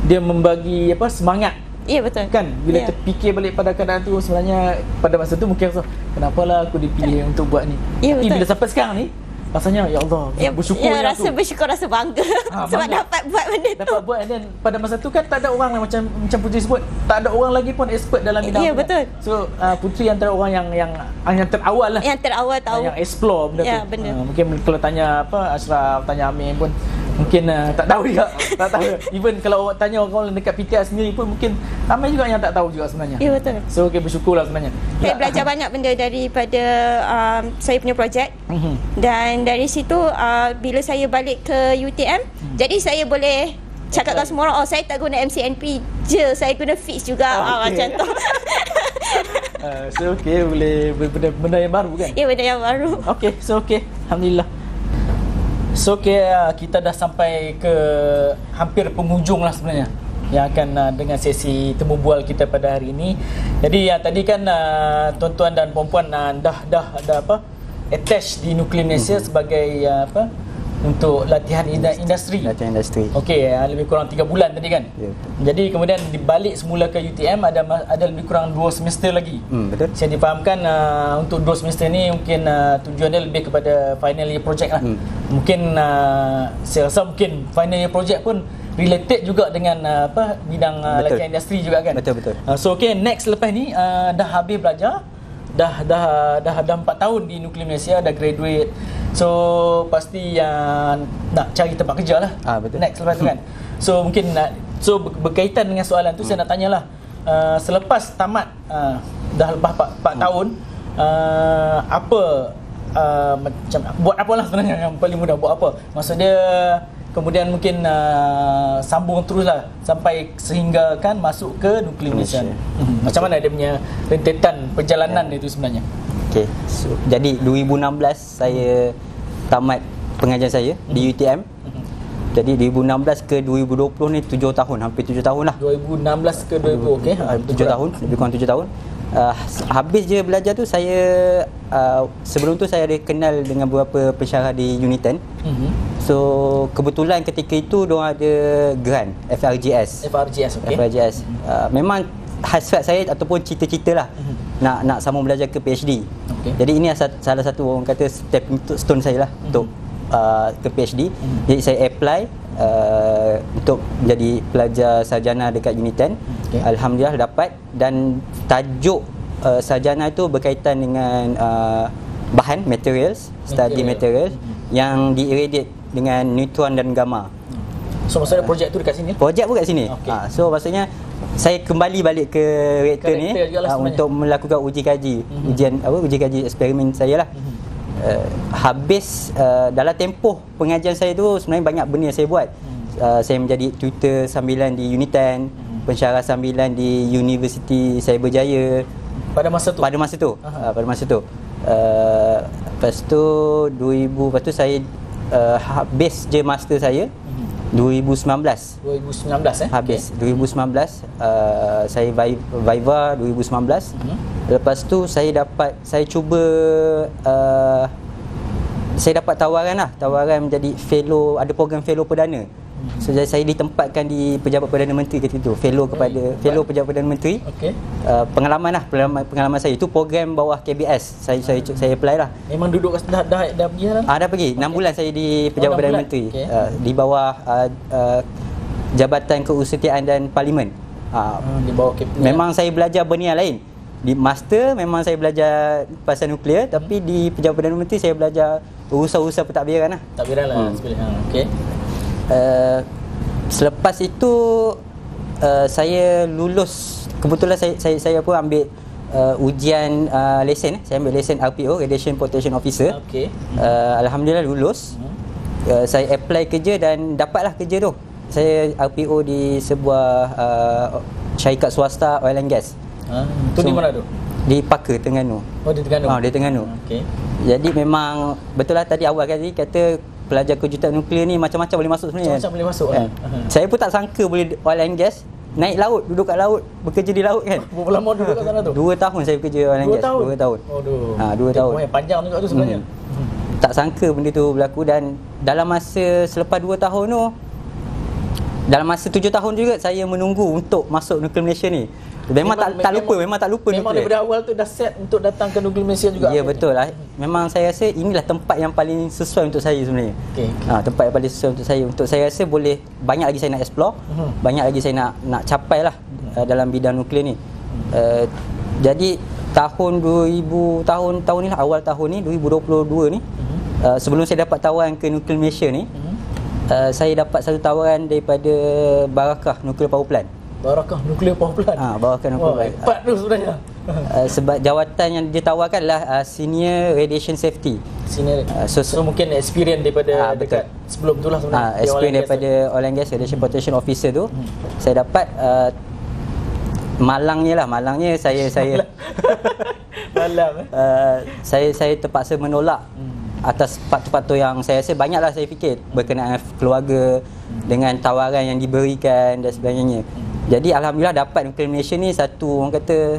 dia membagi semangat. Ya, betul. Kan bila terfikir balik pada keadaan tu, sebenarnya pada masa tu mungkin rasa kenapalah aku dipilih untuk buat ni. Tapi betul. bila sampai sekarang ni, rasanya ya Allah, bersyukur rasa bersyukur, rasa bangga sebab bangga. dapat buat benda tu. Dapat buat, and then pada masa tu kan tak ada orang lah, macam Putri sebut, tak ada orang lagi pun expert dalam bidang tu. Betul. Kan? So Putri antara orang yang terawal lah. Yang terawal tahu. Yang explore benda tu. Benar. Mungkin kalau tanya Ashraf, tanya Amir pun mungkin tak tahu juga. Tak tahu. Even kalau tanya orang dekat PTR sendiri pun mungkin ramai juga yang tak tahu juga sebenarnya. Ya, betul. So bersyukurlah sebenarnya. Saya belajar banyak benda daripada saya punya projek. Dan dari situ bila saya balik ke UTM, jadi saya boleh cakapkan semua orang, saya tak guna MCNP je, saya guna FITS juga. Macam tu. So boleh benda yang baru kan? Ya, benda yang baru. Alhamdulillah. So kita dah sampai ke hampir penghujung lah sebenarnya yang akan dengan sesi temu bual kita pada hari ini. Jadi tadi kan tuan-tuan dan puan-puan dah attach di Nuklear Malaysia sebagai untuk latihan industri. Latihan industri. Okey, lebih kurang 3 bulan tadi kan? Ya. Jadi kemudian dibalik semula ke UTM ada lebih kurang 2 semester lagi. Betul. Saya difahamkan untuk 2 semester ni mungkin tujuannya lebih kepada final year project lah. Mungkin saya rasa mungkin final year project pun related juga dengan bidang latihan industri juga kan? Betul. So next lepas ni dah habis belajar, dah 4 tahun di Nuklear Malaysia, dah graduate. So pasti nak cari tempat kerja lah. Betul. Next lepas tu kan. So mungkin berkaitan dengan soalan tu, saya nak tanyalah, selepas tamat dah lepas 4 tahun, macam buat apalah sebenarnya yang paling mudah, buat apa? Maksud dia kemudian mungkin sambung teruslah sampai sehingga kan masuk ke Nuklear Malaysia. Macam mana dia punya rentetan perjalanan itu sebenarnya? Okey. So, jadi 2016 saya tamat pengajian saya di UTM. Jadi 2016 ke 2020 ni 7 tahun, hampir 7 tahun lah. 2016 ke 2020, okey. 7 tahun, lebih kurang 7 tahun. Habis je belajar tu, saya sebelum tu saya ada kenal dengan beberapa pensyarah di Uniten. So kebetulan ketika itu diorang ada grant FRGS, okey. FRGS. Memang hasrat saya ataupun cita-cita lah nak sambung belajar ke PhD. Jadi ini salah satu orang kata stepping stone saya lah untuk ke PhD. Jadi saya apply untuk menjadi pelajar sarjana dekat Uniten. Alhamdulillah dapat, dan tajuk sarjana itu berkaitan dengan bahan materials, study materials yang di-irradiate dengan neutron dan gamma. So maksudnya projek tu dekat sini? Projek pun kat sini. So maksudnya saya kembali balik ke reaktor ni untuk melakukan uji kaji, uji kaji eksperimen saya lah. Habis dalam tempoh pengajian saya tu sebenarnya banyak benda yang saya buat. Saya menjadi tutor sambilan di Uniten, pensyarah sambilan di Universiti Cyberjaya pada masa tu. Pada masa tu. Lepas tu 2000, lepas tu saya habis je master saya. 2019. 2019 Habis 2019 saya Viva 2019. Lepas tu saya dapat tawaran menjadi fellow, ada program fellow perdana. So saya ditempatkan di Pejabat Perdana Menteri ketika itu, fellow Pejabat Perdana Menteri. Pengalaman saya itu program bawah KBS. Saya apply lah. Memang duduk dah pergi lah. Dah pergi 6 bulan saya di Pejabat Perdana Menteri. Di bawah Jabatan Keusetiaan dan Parlimen. Di bawah KPM. Memang saya belajar benda yang lain. Di master memang saya belajar pasal nuklear, tapi di Pejabat Perdana Menteri saya belajar urusan-urusan pentadbiran lah. Pentadbiran lah. Okey. Selepas itu saya lulus. Kebetulan saya pun ambil ujian lesen. Saya ambil lesen RPO, Radiation Protection Officer. Alhamdulillah lulus. Saya apply kerja dan dapatlah kerja tu. Saya RPO di sebuah syarikat swasta oil and gas. Tu di mana tu? Di Paka, Terengganu. Oh, di Terengganu. Di Terengganu. Jadi memang betul lah tadi awal kali kata pelajar kejuruteraan nuklear ni macam-macam boleh masuk sebenarnya. Macam boleh masuk kan. Saya pun tak sangka boleh oil and gas, naik laut, duduk kat laut, bekerja di laut kan. Berapa lama duduk kat sana tu? 2 tahun saya bekerja oil and gas. 2 tahun. Aduh. 2 tahun. Panjang juga tu sebenarnya. Tak sangka benda tu berlaku, dan dalam masa selepas 2 tahun tu, dalam masa 7 tahun juga saya menunggu untuk masuk Nuklear Malaysia ni. Memang tak lupa. Memang daripada awal tu dah set untuk datang ke Nuklear Malaysia juga. Ya, betul lah. Memang saya rasa inilah tempat yang paling sesuai untuk saya sebenarnya. Tempat yang paling sesuai untuk saya. Untuk saya rasa boleh banyak lagi saya nak explore, banyak lagi saya nak capai lah dalam bidang nuklear ni. Jadi tahun ni lah, awal tahun ni 2022 ni, sebelum saya dapat tawaran ke Nuklear Malaysia ni, saya dapat satu tawaran daripada Barakah Nuclear Power Plant. Barakah Nuclear Power Plant. Barakah Nuclear Power Plant. Hebat tu sebenarnya. Sebab jawatan yang dia tawarkan adalah Senior Radiation Safety. Senior. So mungkin experience daripada dekat sebelum tu lah sebenarnya. Experience daripada Oil and Gas Radiation Protection Officer tu saya dapat. Malangnya saya Malang. Saya terpaksa menolak atas faktor-faktor yang saya rasa banyaklah saya fikir berkenaan keluarga, dengan tawaran yang diberikan dan sebagainya. Jadi alhamdulillah dapat Nuklear Malaysia ni satu, orang kata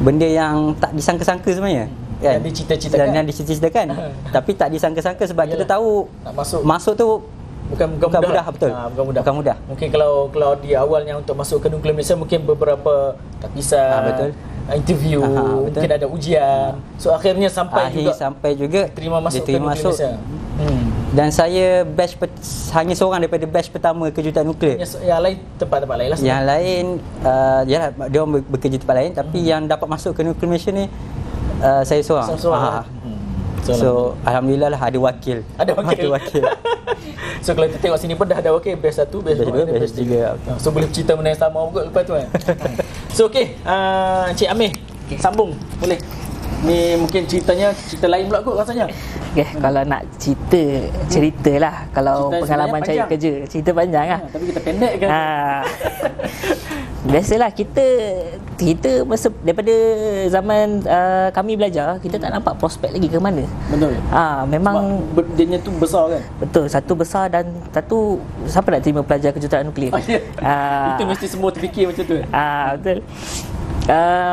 benda yang tak disangka-sangka sebenarnya kan? Yang dicita-citakan tapi tak disangka-sangka sebab kita tahu nak masuk tu bukan mudah. Betul. Bukan mudah. Mungkin kalau di awalnya untuk masuk ke Nuklear Malaysia mungkin beberapa tapisan, betul, interview, mungkin ada ujian. So akhirnya sampai juga diterima masuk ke Nuklear Malaysia. Dan saya hanya seorang daripada batch pertama kejuruteraan nuklear. Yang lain tempat-tempat lain lah. Yang lain dia orang bekerja tempat lain, tapi yang dapat masuk ke Nuklear Malaysia ni saya seorang. So alhamdulillah lah ada wakil. So kalau kita tengok sini pun dah ada wakil, batch 1, batch 2, batch 3. So boleh cerita benda yang sama juga lepas tu kan. So okey, Encik Amir, sambung boleh. Ni mungkin cerita lain pula kot rasanya. Kalau nak cerita lah. Kalau cerita pengalaman cari kerja, cerita panjang lah. Tapi kita pendek kan. Biasalah kita masa daripada zaman kami belajar, kita tak nampak prospek lagi ke mana. Betul. Memang dia tu besar kan. Betul, satu besar dan satu siapa nak terima pelajar kejuruteraan nuklear. Itu mesti semua terfikir macam tu. Betul.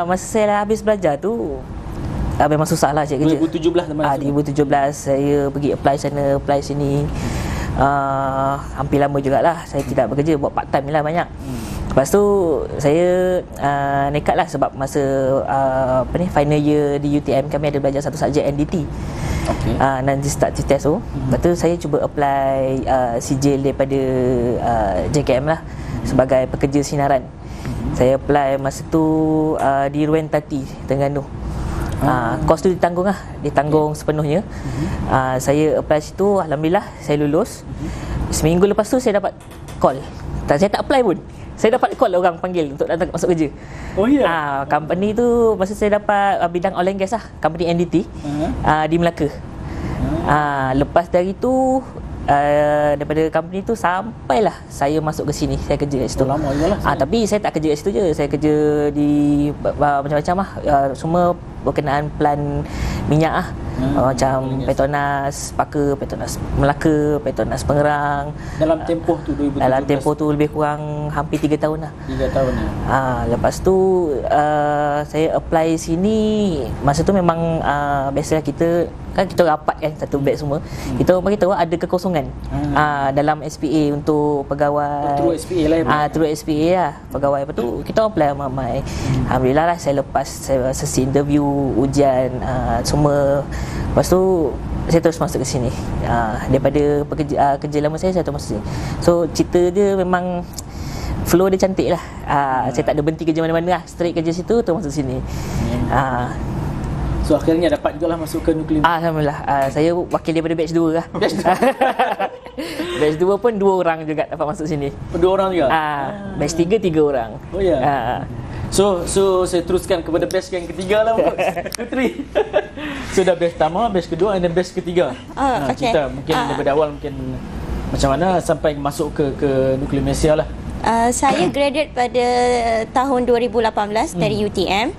Masa saya dah habis belajar tu, memang susah lah cari kerja. 2017 saya pergi apply sana, apply sini. Hampir lama jugalah saya tidak bekerja, buat part time lah banyak. Lepas tu saya nekat lah sebab masa final year di UTM kami ada belajar satu subjek NDT. Nanti start test tu. Lepas tu saya cuba apply sijil daripada JKM lah sebagai pekerja sinaran. Saya apply masa tu di Ruan Tati, Terengganu. Kos tu ditanggung sepenuhnya. Saya apply situ, alhamdulillah saya lulus. Seminggu lepas tu saya dapat call. Saya tak apply pun, saya dapat call orang panggil untuk datang masuk kerja. Company tu masa saya dapat bidang oil and gas lah, company NDT di Melaka. Lepas dari tu daripada company tu sampailah saya masuk ke sini, saya kerja kat situ. Lama jugalah. Tapi saya tak kerja kat situ je, saya kerja di macam-macam lah. Semua berkenaan plant minyak lah. Macam Petronas Paka, Petronas Melaka, Petronas Pengerang. Dalam tempoh tu 2017. Dalam tempoh tu lebih kurang hampir 3 tahun lah. 3 tahun ya. Lepas tu saya apply sini. Masa tu memang biasalah kita rapat kan satu batch semua. Kita orang beritahu ada kekosongan dalam SPA untuk pegawai. Terus SPA lah ya. Terus SPA lah pegawai. Lepas tu kita apply ramai. Alhamdulillah lah saya lepas sesi interview, ujian semua. Lepas tu saya terus masuk ke sini. Daripada kerja lama saya terus masuk sini. So cerita dia memang flow dia cantik lah. Saya tak ada berhenti kerja mana-mana lah. Straight kerja situ terus masuk sini. So akhirnya dapat jugalah masuk ke nuklear. Alhamdulillah. Saya wakil daripada batch 2 lah. Batch 2 pun 2 orang juga dapat masuk sini. 2 orang juga? Batch 3 3 orang. Oh ya. So saya teruskan kepada batch yang ketiga lah Putri. So dah batch pertama, batch kedua dan batch ketiga. Okay. Kita mungkin daripada awal mungkin macam mana sampai masuk ke Nuklear Malaysia lah. Saya graduate pada tahun 2018 dari UTM.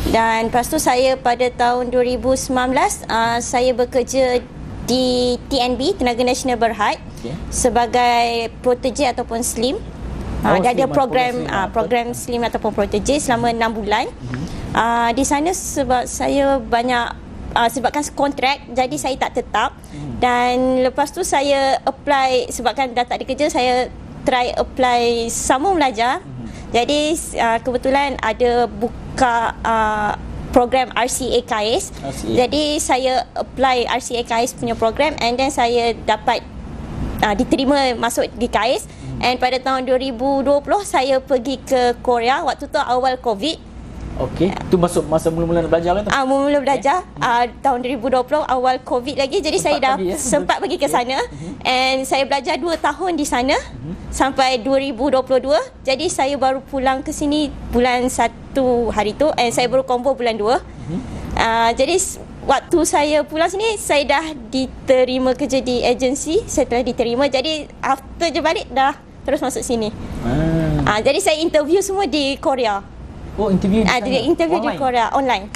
Dan lepas tu saya pada tahun 2019 saya bekerja di TNB, Tenaga Nasional Berhad, sebagai protege ataupun slim. Dia ada program slim ataupun protege selama 6 bulan. Di sana sebab saya banyak sebabkan kontrak, jadi saya tak tetap. Dan lepas tu saya apply, sebabkan dah tak ada kerja, saya try apply sambung belajar. Jadi kebetulan ada buka program RCA KAIS. Jadi saya apply RCA KAIS punya program, and then saya dapat diterima masuk di KAIS. And pada tahun 2020 saya pergi ke Korea. Waktu tu awal COVID. Okey, tu masuk masa mula-mula belajar lah tu. Mula-mula belajar tahun 2020 awal COVID lagi. Jadi saya dah sempat pergi ke sana. And saya belajar 2 tahun di sana sampai 2022. Jadi saya baru pulang ke sini bulan 1 hari tu, and saya baru combo bulan 2. Jadi waktu saya pulang sini, saya dah diterima kerja di agensi. Saya telah diterima. Jadi after je balik dah terus masuk sini. Jadi saya interview semua di Korea. Oh, interview di sana? Interview di Korea online.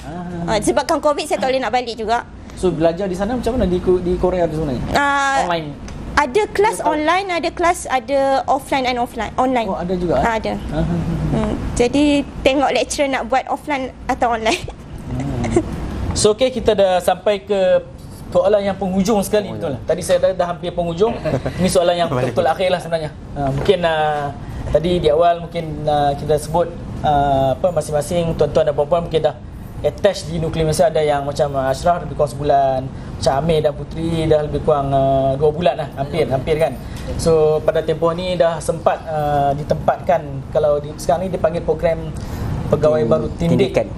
Sebabkan COVID saya tak boleh nak balik juga. So belajar di sana macam mana di Korea tu sebenarnya? Online. Ada kelas online, ada kelas ada offline and online. Oh, ada juga? Ada. Jadi tengok lecturer nak buat offline atau online. So kita dah sampai ke soalan yang penghujung sekali, betul lah. Tadi saya dah hampir penghujung. Ini soalan yang betul-betul akhir lah sebenarnya. Mungkin tadi di awal mungkin kita sebut masing-masing tuan-tuan dan puan-puan mungkin dah attach di Nuklear Malaysia. Ada yang macam Ashraf lebih kurang sebulan, macam Amir dan Putri dah lebih kurang 2 bulan lah, hampir kan. So pada tempoh ni dah sempat ditempatkan, kalau sekarang ni dipanggil program pegawai baru tindikan.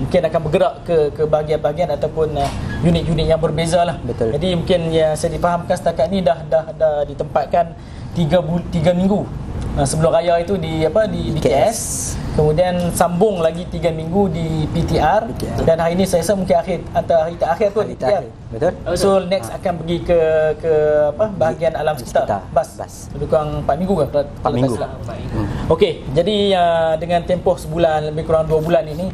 Mungkin akan bergerak ke bahagian-bahagian ataupun unit-unit yang berbeza lah. Betul. Jadi mungkin yang saya difahamkan setakat ni dah ditempatkan 3 minggu sebelum raya itu di KS. Kemudian sambung lagi 3 minggu di PTR. Dan hari ini saya rasa mungkin hari terakhir tu di PTR. Betul. So next akan pergi ke bahagian alam sekitar. Bas. Lebih kurang 4 minggu ke? 4 minggu. Okey, jadi dengan tempoh sebulan lebih kurang 2 bulan ini,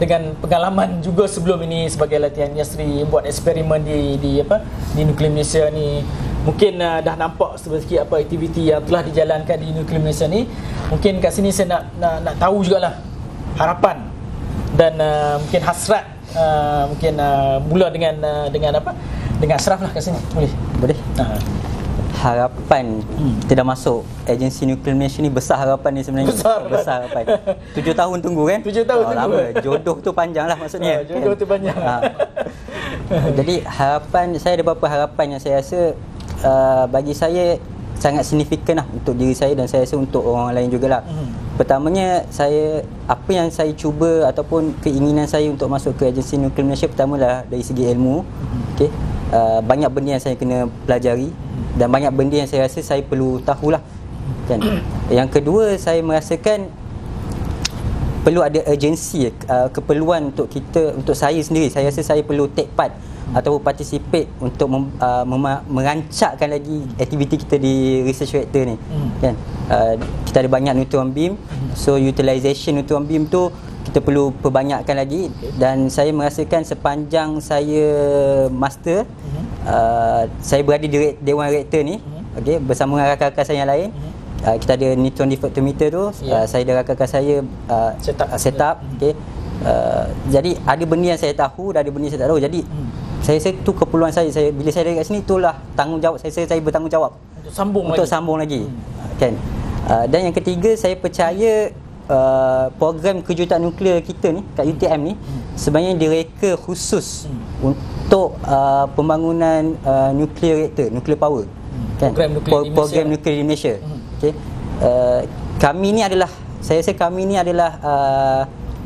dengan pengalaman juga sebelum ini sebagai latihan industri, buat eksperimen di Nuklear Malaysia ni, mungkin dah nampak sedikit apa aktiviti yang telah dijalankan di Nuklear Malaysia ni. Mungkin kat sini saya nak tahu jugalah harapan dan mungkin hasrat, mungkin mula dengan Ashraf lah kat sini. Boleh? Harapan kita dah masuk agensi Nuklear Malaysia ni, besar harapan ni sebenarnya. Besar harapan. 7 tahun tunggu kan? 7 tahun tunggu. Lama. Jodoh tu panjang lah maksudnya. Jodoh tu panjang. Jadi harapan saya, ada beberapa harapan yang saya rasa bagi saya sangat signifikan lah untuk diri saya, dan saya rasa untuk orang lain jugalah. Pertamanya, apa yang saya cuba ataupun keinginan saya untuk masuk ke agensi Nuklear Malaysia, pertamalah dari segi ilmu. Okay. Banyak benda yang saya kena pelajari dan banyak benda yang saya rasa saya perlu tahulah kan. Yang kedua, saya merasakan perlu ada urgensi, keperluan untuk saya sendiri. Saya rasa saya perlu take part ataupun participate untuk merancakkan lagi aktiviti kita di research reactor ni kan. Kita ada banyak neutron beam, so utilization neutron beam tu kita perlu perbanyakkan lagi. Dan saya merasakan sepanjang saya master, saya berada di Dewan Rektor ni, okey, bersama dengan rakan-rakan saya yang lain. Kita ada neutron diffractometer tu, saya dan rakan-rakan saya set up, okey. Jadi ada benda yang saya tahu dan ada benda yang saya tak tahu. Jadi saya rasa tu keperluan saya. Bila saya dari kat sini, itulah tanggungjawab saya bertanggungjawab untuk sambung lagi. Kan? Dan yang ketiga, saya percaya program kejuruteraan nuklear kita ni kat UTM ni sebenarnya direka khusus untuk pembangunan nuclear reactor, nuclear power. Kan? Program nuklear di Malaysia. Okey. Kami ni adalah, saya rasa kami ni adalah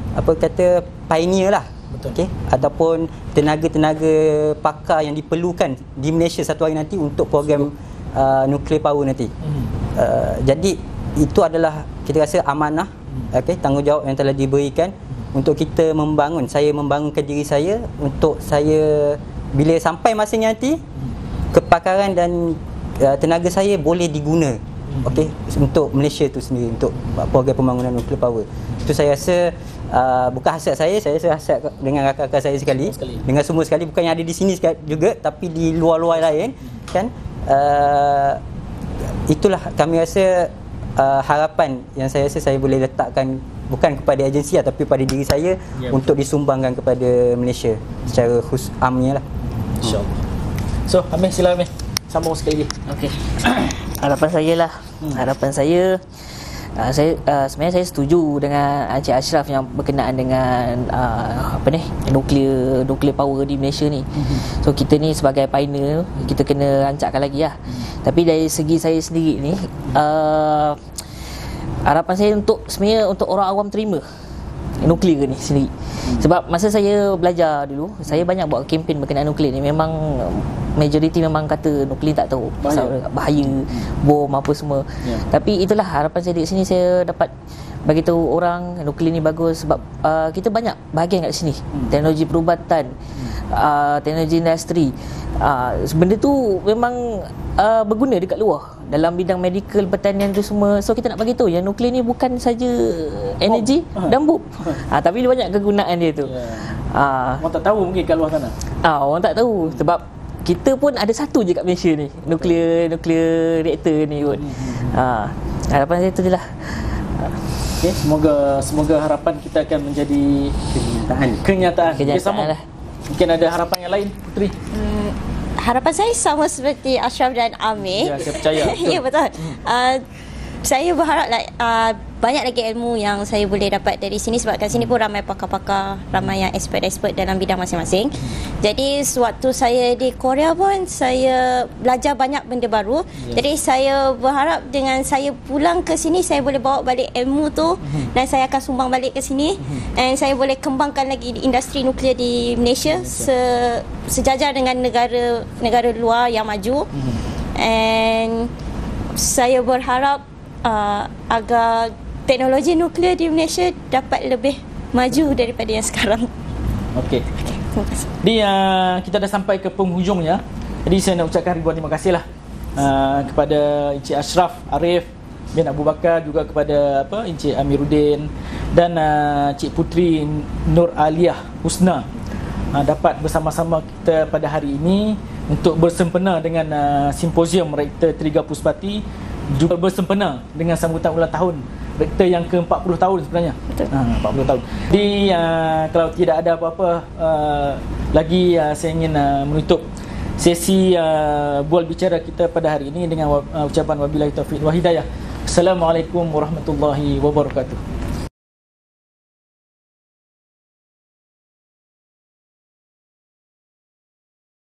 apa kata, pioneer lah. Okay? Ataupun tenaga-tenaga pakar yang diperlukan di Malaysia satu hari nanti untuk program nuclear power nanti. Jadi itu adalah, kita rasa, amanah, okay, tanggungjawab yang telah diberikan untuk kita membangun. Saya membangunkan diri saya untuk saya, bila sampai masanya nanti, kepakaran dan tenaga saya boleh diguna, okay, untuk Malaysia tu sendiri, untuk program pembangunan nuclear power. Itu saya rasa bukan hasrat saya rasa hasrat dengan rakan-rakan saya sekali, dengan semua sekali, bukan yang ada di sini juga, tapi di luar-luar lain, kan. Itulah kami rasa harapan yang saya rasa saya boleh letakkan, bukan kepada agensi tapi pada diri saya, untuk disumbangkan kepada Malaysia secara amnya lah. InsyaAllah. So, Amir, sila Amir, sambung sekali lagi. Okey. Harapan saya lah, harapan saya, sebenarnya saya setuju dengan Encik Ashraf yang berkenaan dengan nuclear power di Malaysia ni. So kita ni sebagai pioneer, kita kena rancakkan lagi lah. Tapi dari segi saya sendiri ni, harapan saya sebenarnya untuk orang awam terima nuklear ni sendiri. Sebab masa saya belajar dulu, saya banyak buat kempen berkenaan nuklear ni. Memang majoriti memang kata nuklear tak tahu, bahaya, bom apa semua. Tapi itulah harapan saya di sini, saya dapat bagi tahu orang nuklear ni bagus sebab kita banyak bahagian kat sini. Teknologi perubatan, teknologi industri. Benda tu memang berguna dekat luar dalam bidang medical, pertanian tu semua. So kita nak bagi tahu yang nuklear ni bukan saja energi dan bom, tapi banyak kegunaan dia tu. Orang tak tahu mungkin kat luar sana. Orang tak tahu sebab kita pun ada satu je kat Malaysia ni, nuklear reaktor ni kot. Harapan saya tu je lah. Okay, semoga harapan kita akan menjadi kenyataan. Okay, sama. Mungkin ada harapan yang lain, Puteri? Harapan saya sama seperti Ashraf dan Amir. Ya, saya percaya. Ya, betul. Saya berharap banyak lagi ilmu yang saya boleh dapat dari sini, sebab kat sini pun ramai pakar-pakar, ramai yang expert dalam bidang masing-masing. Jadi sewaktu saya di Korea pun saya belajar banyak benda baru. Jadi saya berharap dengan saya pulang ke sini, saya boleh bawa balik ilmu tu dan saya akan sumbang balik ke sini, dan saya boleh kembangkan lagi industri nuklear di Malaysia sejajar dengan negara luar yang maju. And saya berharap agar teknologi nuklear di Malaysia dapat lebih maju daripada yang sekarang. Okey. Terima kasih. Jadi kita dah sampai ke penghujungnya. Jadi saya nak ucapkan ribuan terima kasih lah kepada Encik Ashraf Arif bin Abu Bakar, juga kepada Encik Amiruddin dan Cik Puteri Nur Aliyah Husna, dapat bersama-sama kita pada hari ini untuk bersempena dengan simposium Rektor Triga Puspati, juga bersempena dengan sambutan ulang tahun Rektor yang ke-40 tahun sebenarnya. Betul. 40 tahun. Jadi kalau tidak ada apa-apa lagi, saya ingin menutup sesi bual bicara kita pada hari ini dengan ucapan wabillahi taufiq wal hidayah. Assalamualaikum warahmatullahi wabarakatuh.